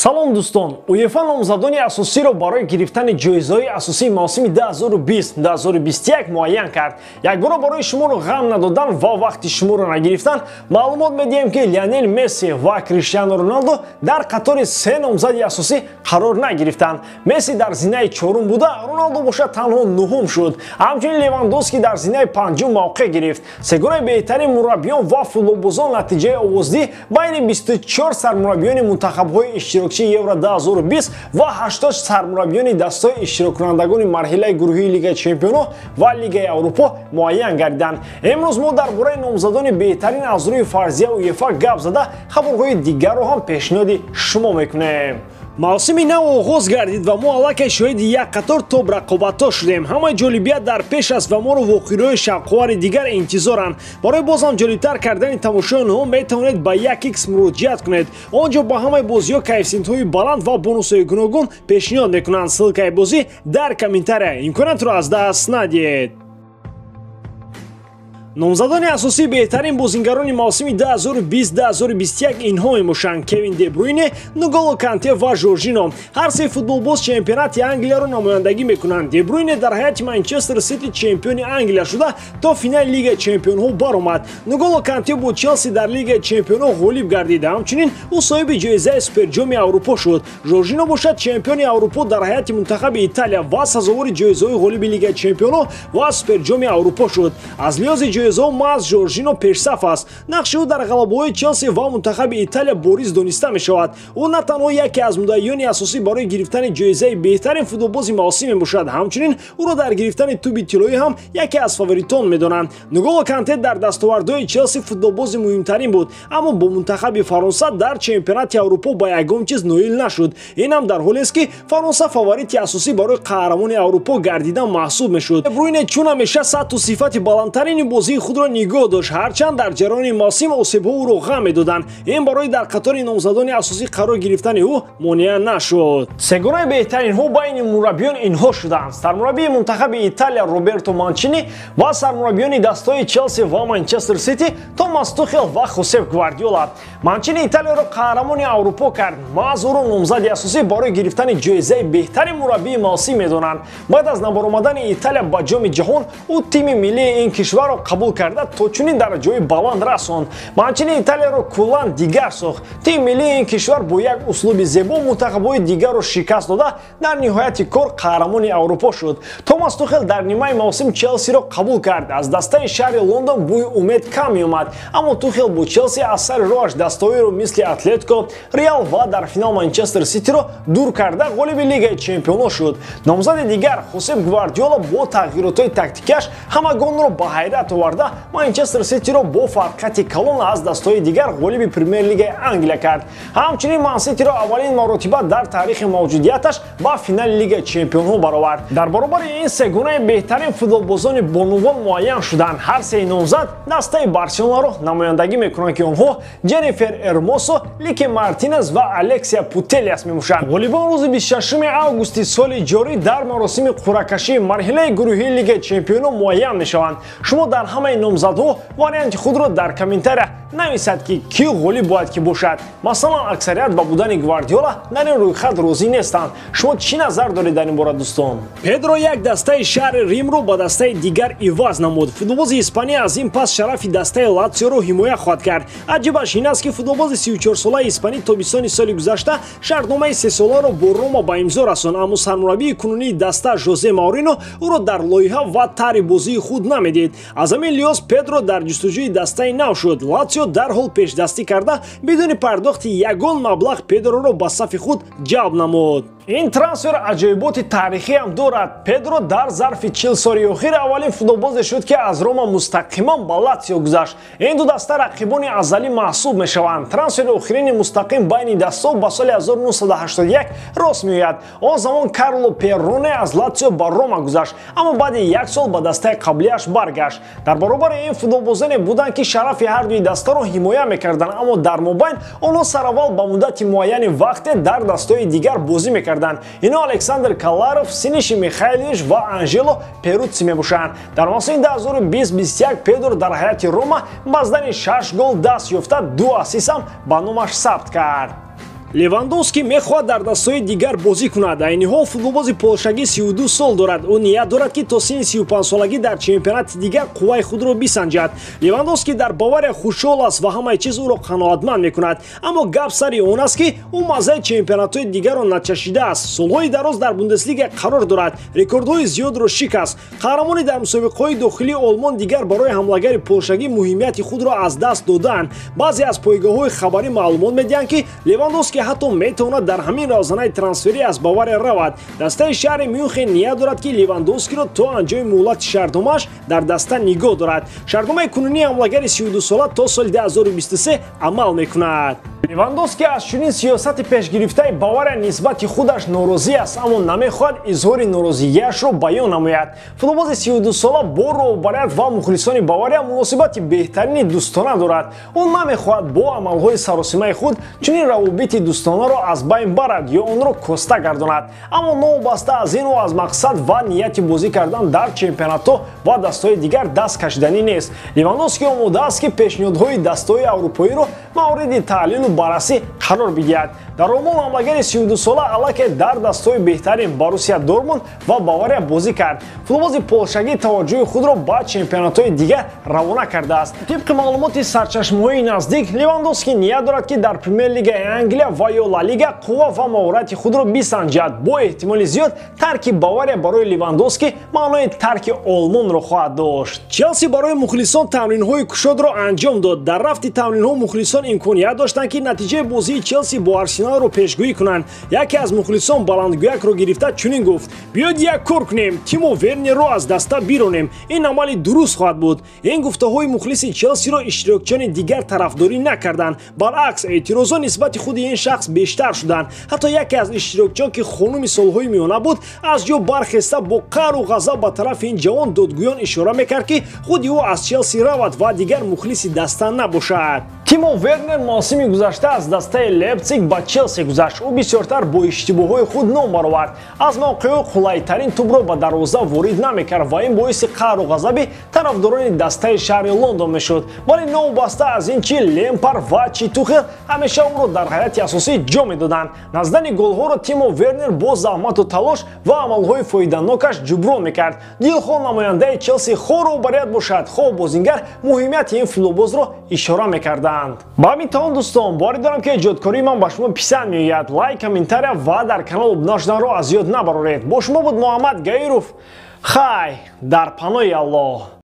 салом дӯстон, УЕФА номзадони асосиро барои гирифтани ҷоизаҳои асосии мавсими 2020-2021 муайян кард. Як бора барои шуморо ғам надодан ва вақти шуморо нагирифтан, маълумот медиҳем ки Лионел Месси ва Криштиану Роналдо дар қатори се номзади асосӣ қарор нагирифтанд. Месси дар зинаи чорум буда, Роналдо бошад танҳо нуҳум шуд. Ҳамчунин Левандовски дар зинаи панҷум мавқеъ гирифт. Сегонаи беҳтарин мураббиён ва футболбозон натиҷаи овоздиҳ байни 24 сармураббиёни мунтахабҳои иштирокчии Евро 2020 ва 80 сармураббиёни дастаҳои иштироккунандагони марҳилаи гурӯҳии Лигаи Чемпионҳо ва Лигаи Аврупо муайян гардиданд. Имрӯз мо дар бораи номзадони беҳтарин аз рӯи фарзия УЕФА гап зада, хабарҳои дигарро ҳам пешниҳоди шумо мекунем. Мавсими нав оғоз гардид ва мо аллакай шоҳиди як қатор тоб рақобатҳо шудем. Ҳамаи ҷолибият дар пеш аст ва моро воқеаҳои шавқовари дигар интизоранд. Барои бозам ҷолибтар кардани тамошои онҳо метавонед ба 1x муроҷиат кунед. Онҷо ба ҳамаи бозиҳо коэффициентҳои баланд ва бонусҳои гуногун пешниҳод мекунанд. Ссилкаи бозӣ дар комментария. Имкониятро аз даст надиҳед. Номзадони асосии беҳтарин бозингарони мавсими 2020-2021 инҳо мебошанд: Кевин Де Брюйне, Нголо Канте ва Жоржино. Ҳар се футболбоз чемпионати Англияро намояндагӣ мекунанд. Де Брюйне дар ҳайати Манчестер Сити чемпиони Англия шуда то финали Лигаи Чемпионҳо баромад. Нголо Канте бо Челси дар Лигаи Чемпионҳо ғолиб гардид. Ҳамчунин ӯ соҳиби ҷоизаи Суперҷоми Аврупо шуд. Жоржино бошад чемпиони Аврупо дар ҳайати мунтахаби Италия ва сазовори ҷоизаҳои ғолиби Лигаи Чемпионҳо ва Суперҷоми Аврупо шуд. Аз лиҳози ҷоизаҳо маз Жоржино пешсаф аст. нақши ӯ дар ғалабаҳои Челси ва мунтахаби Италия бориз дониста мешавад. ӯ на танҳо яке аз муддаиёни асосӣ барои гирифтани ҷоизаи беҳтарин футболбози мавсим мебошад, ҳамчунин ӯро дар гирифтани тӯби тиллоӣ ҳам яке аз фаворитон медонанд. Нголо Канте дар дастовардҳои Челси футболбози муҳимтарин буд, аммо бо мунтахаби Фаронса дар чемпионати Аврупо ба ягон чиз ноил нашуд. Ин ҳам дар ҳолест ки Фаронса фаворити асосӣ барои қаҳрамони Аврупо гардидан маҳсуб мешуд. Де Брюйне чун ҳамеша сатҳу сифати баландтарини бозии худро нигоҳ дошт, ҳарчанд дар ҷараёни мавсим осебҳо ӯро ғам медоданд. Ин барои дар қатори номзадони асосӣ қарор гирифтани ӯ монеа нашуд. Сегонаи беҳтаринҳо байни мураббиён инҳо шуданд: сармураббии мунтахаби Италия Роберто Манчини ва сармураббиёни дастаҳои Челси ва Манчестер Сити Томас Тухел ва Хосеп Гвардиола. Манчини Италияро қаҳрамони Аврупо кард. Маъз ӯро номзади асосӣ барои гирифтани ҷоизаи беҳтарин мураббии мавсим медонанд. Баъд аз набаромадани Италия ба ҷоми ҷаҳон, ӯ тими миллии ин кишварро қабул карда то чунин дараҷаҳои баланд расонд. Манчини Италияро куллан дигар сохт. Тими миллии ин кишвар бо як услуби зебо мунтахабҳои дигарро шикаст дода, дар ниҳояти кор қаҳрамони Аврупо шуд. Томас Тухел дар нимаи мавсим Челсиро қабул кард. Аз дастаи шаҳри Лондон бӯи умед кам меомад, аммо Тухел бо Челси аз сари роҳаш дастаҳоеро мисли Атлетико, Реал ва дар финал Манчестер Ситиро дур карда ғолиби Лигаи Чемпионҳо шуд. Номзади дигар Хосеп Гвардиола бо тағйиротҳои тактикаш ҳамагонро ба ҳайрат оварда Манчестер Ситиро бо фарқати калон аз дастаҳои дигар ғолиби Премер Лигаи Англия кард. Ҳамчунин Ман Ситиро аввалин маротиба дар таърихи мавҷудияташ ба финали Лигаи Чемпионҳо баровард. Дар баробари ин сегонаи беҳтарин футболбозони бонувон муайян шуданд. Ҳар се номзад дастаи Барселонаро намояндагӣ мекунанд ки онҳо Дженнифер Эрмосо, Лики Мартинес ва Алексия Путелес мебошанд. Ғолибон рӯзи 26 августи соли ҷорӣ дар маросими қуръакашии марҳилаи гурӯҳии Лигаи Чемпионҳо муайян мешаванд. Шумо дар ҳамаи номзадҳо варианти худро дар комментария нависад ки кӣ ғолиб бояд ки бошад. Масалан, аксарият ба будани Гвардиола дар ин рӯйхат розӣ нестанд. Шумо чӣ назар доред дар ин бора дӯстон? Педро як дастаи шаҳри Римро ба дастаи дигар иваз намуд. Футболбози Испания аз ин пас шарафи дастаи Латсиоро ҳимоя хоҳад кард. Аҷибаш ин аст ки футболбози 34-солаи испанӣ тобистони соли гузашта шартномаи 3 соларо бо Рома ба имзо расон, аммо сармураббии кунунии даста Жозе Маурино ӯро дар лоиҳа ва тарри бозии худ намедид. Аз ҳамин лиҳоз Педро дар ҷустуҷӯи дастаи нав шуд. Латсио дарҳол пешдастӣ карда бидуни пардохти ягон маблағ Педроро ба сафи худ ҷалб намуд. Ин трансфер аҷоиботи таърихӣ ҳам дорад. Педро дар зарфи 40 соли охир аввалин футболбозе шуд ки аз Рома мустақиман ба Латсио гузашт. Ин ду даста рақибони азалӣ маҳсуб мешаванд. Трансфери охирини мустақим байни дастаҳо ба соли 1981 рост меояд. Он замон Карло Перроне аз Латсио ба Рома гузашт, аммо баъди як сол ба дастаи қаблияш баргашт. Дар баробари ин футболбозоне буданд ки шарафи ҳардуи дастаро ҳимоя мекарданд, аммо дар мобайн онҳо сараввал ба муддати муайяни вақте дар дастаҳои дигар бозӣ мекарданд. Инҳо Александр Каларов, Синиши Михайлович ва Анжело Перуцци мебошанд. Дар мавсими 2020-21 Педро дар ҳайати Рома ба задани 6 гол даст ёфта, 2 асист ҳам ба номаш сабт кард. Левандовски мехоҳад дар дастаҳои дигар бозӣ кунад. Айни ҳол футболбози полшагӣ 32 сол дорад. Ӯ ният дорад ки то синни 35 солагӣ дар чемпионати дигар қувваи худро бисанҷад. Левандовски дар Бавария хушҳол аст ва ҳамаи чиз ӯро қаноатманд мекунад. Аммо гап сари он аст ки ӯ маззаи чемпионатҳои дигарро начашидааст. Солҳои дароз дар Бундеслига қарор дорад. Рекордҳои зиёдро шикаст. Қаҳрамони дар мусобиқаҳои дохилии Олмон дигар барои ҳамлагари полшагӣ муҳимияти худро аз даст доданд. Баъзе аз пойгоҳҳои хабарӣ маълумот медиҳанд ки Левандовски ҳатто метавонад дар ҳамин равзанаи трансферӣ аз Бавария равад. Дастаи шаҳри Мюнхен ният дорад ки Левандовскиро то анҷоми муҳлати шартномааш дар даста нигоҳ дорад. Шартномаи кунунии ҳамлагари 32 сола то соли 2023 амал мекунад. Левандовски аз чунин сиёсати пешгирифтаи Бавария нисбати худаш норозӣ аст, аммо намехоҳад изҳори норозигиашро баён намояд. Футболбози 32 сола бо роҳбарият ва мухлисони Бавария муносибати беҳтарини дӯстона дорад. Ӯ намехоҳад бо амалҳои саросимаи худ чунин равобити дӯстонаро аз байн барад ё онро коста гардонад. Аммо новобаста аз ин ӯ аз мақсад ва нияти бозӣ кардан дар чемпионатҳо ва дастаҳои дигар даст кашиданӣ нест. Левандовски омода аст ки пешниҳодҳои дастаҳои аврупоиро мавриди таҳлилу баррасӣ қарор бидиҳад. Дар ромон ҳамлагари 32 сола аллакай дар дастаҳои беҳтарин Боруссия Дормунд ва Бавария бозӣ кард. Футболбози полшагӣ таваҷҷӯҳи худро ба чемпионатҳои дигар равона кардааст. Тибқи маълумоти сарчашмаҳои наздик, Левандовски ният дорад ки дар Премер-лигаи Англия ва ё Ла Лига қувва ва маҳорати худро бисанҷад. Бо эҳтимоли зиёд тарки Бавария барои Левандовски маънои тарки Олмонро хоҳад дошт. Челси барои мухлисон тамринҳои кушодро анҷом дод. Дар рафти тамринҳо мухлисон имконият доштанд ки натиҷаи бозии Челси бо Арсеналро пешгӯӣ кунанд. Яке аз мухлисон баландгӯякро гирифта чунин гуфт: "Биёед як кор кунем, Тимо Вернерро аз даста биронем. Ин амали дуруст хоҳад буд." Ин гуфтаҳои мухлиси Челсиро иштирокчиёни дигар тарафдорӣ накарданд. Баръакс, эътирозот нисбати худи ин шахс бештар шуданд. Ҳатто яке аз иштирокчиён ки хонуми солҳои миёна буд, аз ҷо бархеста бо қару ғазаб ба тарафи ин ҷавон додгӯён ишора мекард ки худи ӯ аз Челси равад ва дигар мухлиси даста набошад. Тимо Вернер мавсими гузашта аз дастаи Лейпциг ба Челси гузашт. Ӯ бисёртар бо иштибоҳҳои худ ном баровард. Аз мавқеҳо қулайтарин тӯбро ба дарвоза ворид намекард ва ин боиси қару ғазаби тарафдорони дастаи шаҳри Лондон мешуд. Вале новобаста аз ин чи Лемпар ва чи Тухел ҳамеша ӯро дар ҳайати асосӣ ҷо медоданд. Наздани голҳоро Тимо Вернер бо заҳмату талош ва амалҳои фоиданокаш ҷуброн мекард. Дилхоҳ намояндаи Челси хо роҳбарият бошад, хо бозингар муҳимияти ин футболбозро ишора мекарданд. Ба ҳамин тавон дӯстон, боварӣ дорам ки эҷодкории ман ба шумо писанд меояд. Лайк, комментария ва дар канал обуна шуданро аз ёд набароред. Бо шумо буд Муҳаммад Гаиров. Хай дар паноҳи Аллоҳ.